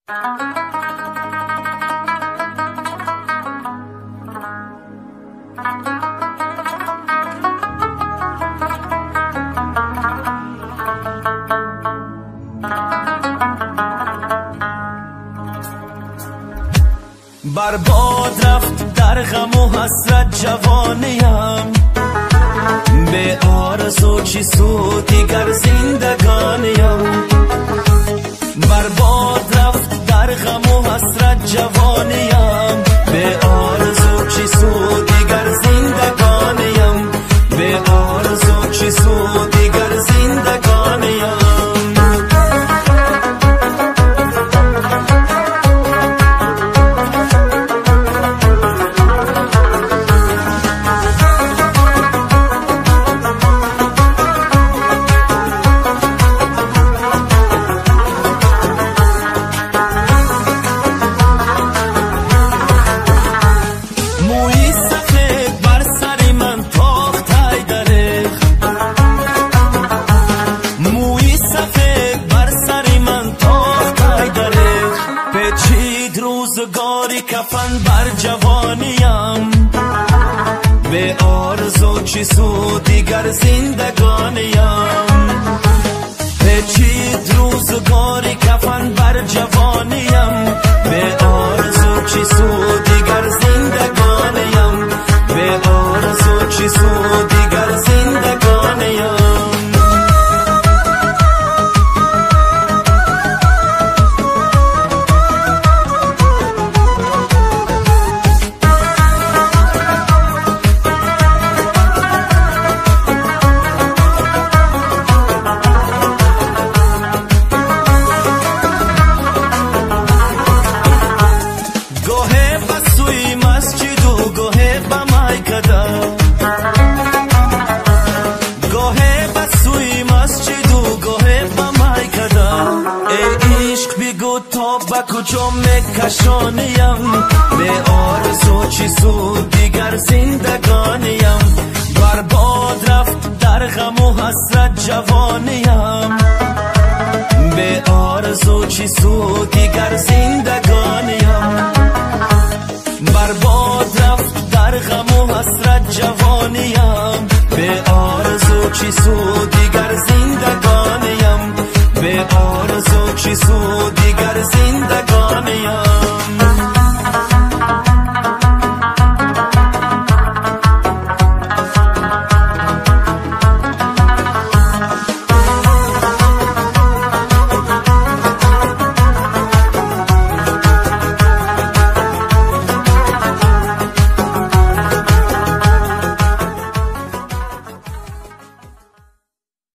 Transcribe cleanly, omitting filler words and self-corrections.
برباد رفت در غم و حسرت جوانیم، به آرزو چی سود دیگر زندگانیم. برباد رفت در غم و حسرت جوانیم، به آرزو چی سود دیگر زندگانیم، به آرزو چی سود دیگر زندگانیم. روزگاری کفن بر جوانیم، به آرزو چی سود دیگر زندگانیم. پیچید روزگاری کفن بر جوانیم، به آرزو چی سود دیگر زندگانیم، به آرزو چی سود دیگر زندگانیم. تا به کجا میکشانیم، به آرزو چی سود دیگر زندگانیم. برباد رفت در غم و حسرت جوانیم، به آرزو چی سود دیگر زندگانیم. برباد رفت در غم و حسرت جوانیم، به آرزو چی سود دیگر